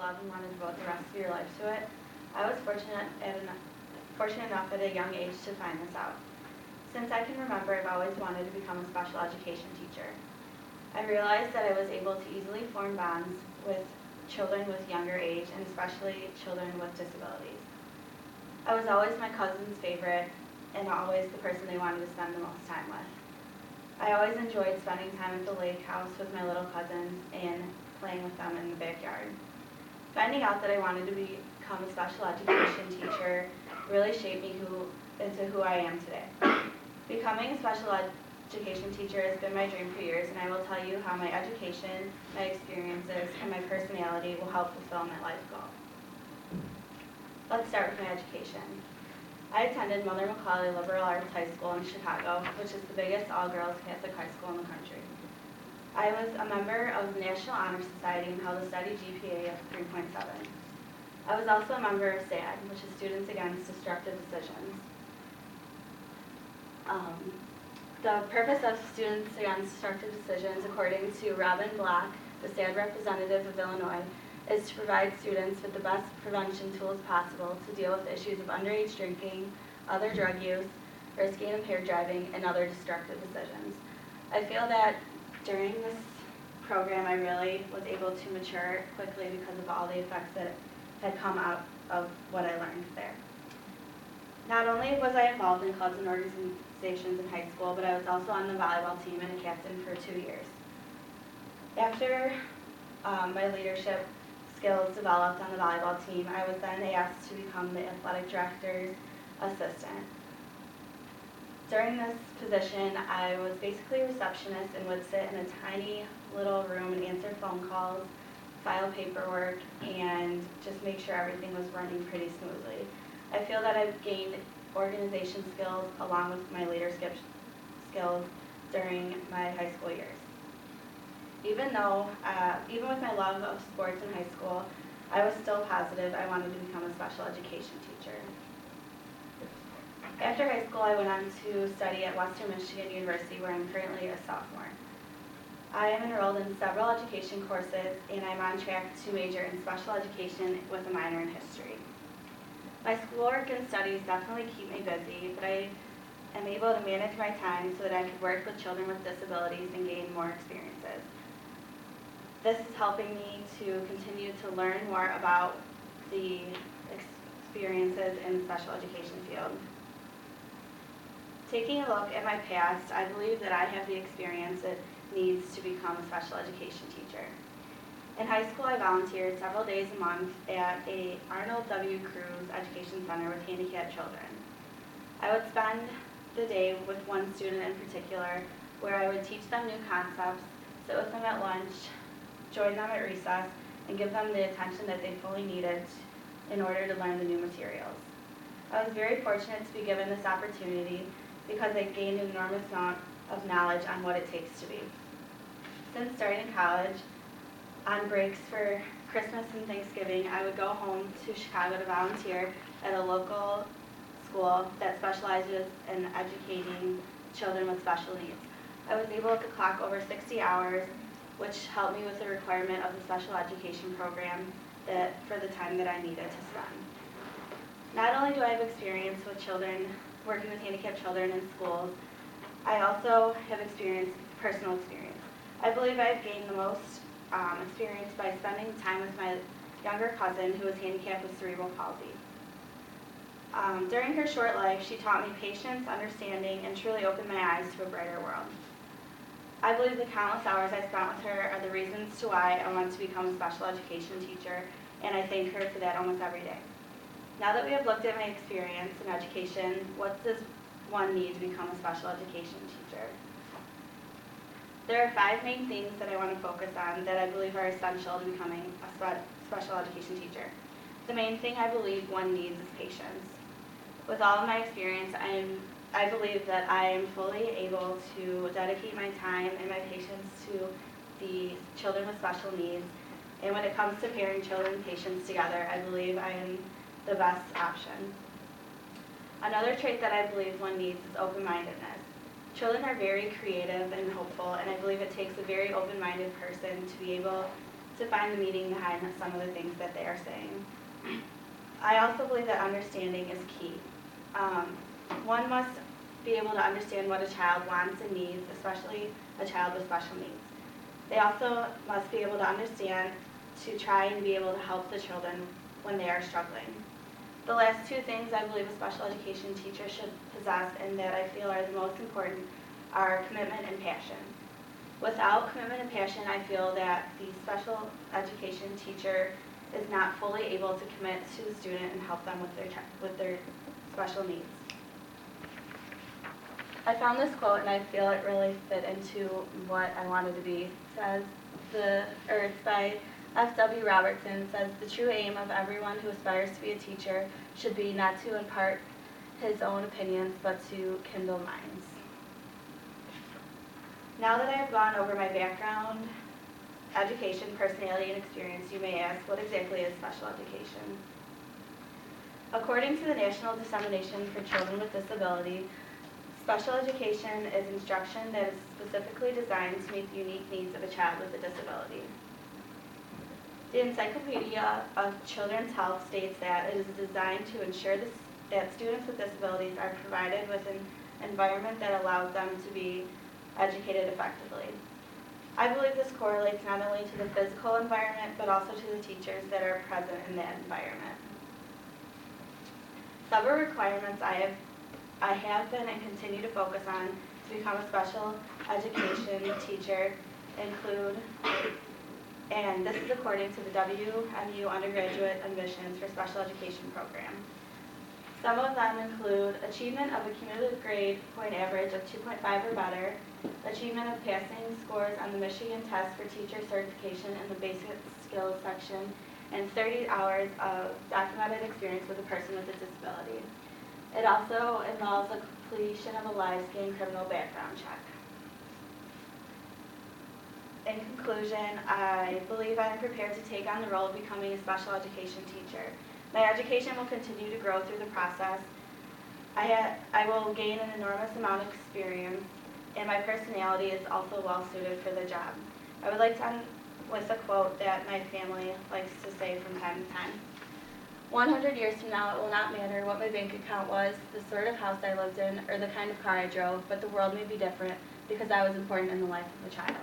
love and want to devote the rest of your life to it, I was fortunate enough at a young age to find this out. Since I can remember, I've always wanted to become a special education teacher. I realized that I was able to easily form bonds with children with younger age, and especially children with disabilities. I was always my cousin's favorite and always the person they wanted to spend the most time with. I always enjoyed spending time at the lake house with my little cousins and playing with them in the backyard. Finding out that I wanted to become a special education teacher really shaped me into who I am today. Becoming a special education teacher has been my dream for years, and I will tell you how my education, my experiences, and my personality will help fulfill my life goal. Let's start with my education. I attended Mother Macaulay Liberal Arts High School in Chicago, which is the biggest all-girls Catholic high school in the country. I was a member of the National Honor Society and held a steady GPA of 3.7. I was also a member of SAD, which is Students Against Destructive Decisions. The purpose of Students Against Destructive Decisions, according to Robin Black, the SAD representative of Illinois, is to provide students with the best prevention tools possible to deal with issues of underage drinking, other drug use, risky and impaired driving, and other destructive decisions. I feel that during this program I really was able to mature quickly because of all the effects that had come out of what I learned there. Not only was I involved in clubs and organizations in high school, but I was also on the volleyball team and a captain for 2 years. After my leadership skills developed on the volleyball team, I was then asked to become the athletic director's assistant. During this position, I was basically a receptionist and would sit in a tiny little room and answer phone calls, file paperwork, and just make sure everything was running pretty smoothly. I feel that I've gained organization skills along with my leadership skills during my high school years. Even with my love of sports in high school, I was still positive I wanted to become a special education teacher. After high school, I went on to study at Western Michigan University, where I'm currently a sophomore. I am enrolled in several education courses, and I'm on track to major in special education with a minor in history. My schoolwork and studies definitely keep me busy, but I am able to manage my time so that I can work with children with disabilities and gain more experiences. This is helping me to continue to learn more about the experiences in the special education field. Taking a look at my past, I believe that I have the experience it needs to become a special education teacher. In high school, I volunteered several days a month at a Arnold W. Cruz Education Center with handicapped children. I would spend the day with one student in particular, where I would teach them new concepts, sit with them at lunch, join them at recess, and give them the attention that they fully needed in order to learn the new materials. I was very fortunate to be given this opportunity because I gained an enormous amount of knowledge on what it takes to be. Since starting college, on breaks for Christmas and Thanksgiving, I would go home to Chicago to volunteer at a local school that specializes in educating children with special needs. I was able to clock over 60 hours, which helped me with the requirement of the special education program for the time that I needed to spend. Not only do I have experience with children, working with handicapped children in schools, I also have personal experience. I believe I've gained the most experience by spending time with my younger cousin who was handicapped with cerebral palsy. During her short life, she taught me patience, understanding, and truly opened my eyes to a brighter world. I believe the countless hours I spent with her are the reasons to why I want to become a special education teacher, and I thank her for that almost every day. Now that we have looked at my experience in education, what does one need to become a special education teacher? There are 5 main things that I want to focus on that I believe are essential to becoming a special education teacher. The main thing I believe one needs is patience. With all of my experience, I believe that I am fully able to dedicate my time and my patience to the children with special needs. And when it comes to pairing children and patients together, I believe I am the best option. Another trait that I believe one needs is open-mindedness. Children are very creative and hopeful, and I believe it takes a very open-minded person to be able to find the meaning behind some of the things that they are saying. I also believe that understanding is key. One must be able to understand what a child wants and needs, especially a child with special needs. They also must be able to understand to try and be able to help the children when they are struggling. The last two things I believe a special education teacher should possess and that I feel are the most important are commitment and passion. Without commitment and passion, I feel that the special education teacher is not fully able to commit to the student and help them with their special needs. I found this quote and I feel it really fit into what I wanted to be. It's by F.W. Robertson. It says, "The true aim of everyone who aspires to be a teacher should be not to impart his own opinions, but to kindle minds." Now that I have gone over my background, education, personality, and experience, you may ask, what exactly is special education? According to the National Dissemination for Children with Disability, special education is instruction that is specifically designed to meet the unique needs of a child with a disability. The Encyclopedia of Children's Health states that it is designed to ensure that students with disabilities are provided with an environment that allows them to be educated effectively. I believe this correlates not only to the physical environment, but also to the teachers that are present in that environment. Several requirements I have been and continue to focus on to become a special education teacher include, and this is according to the WMU Undergraduate Admissions for Special Education Program. Some of them include achievement of a cumulative grade point average of 2.5 or better, achievement of passing scores on the Michigan test for teacher certification in the basic skills section, and 30 hours of documented experience with a person with a disability. It also involves the completion of a live scan criminal background check. In conclusion, I believe I am prepared to take on the role of becoming a special education teacher. My education will continue to grow through the process. I will gain an enormous amount of experience, and my personality is also well suited for the job. I would like to end with a quote that my family likes to say from time to time. 100 years from now, it will not matter what my bank account was, the sort of house I lived in, or the kind of car I drove, but the world may be different because I was important in the life of a child.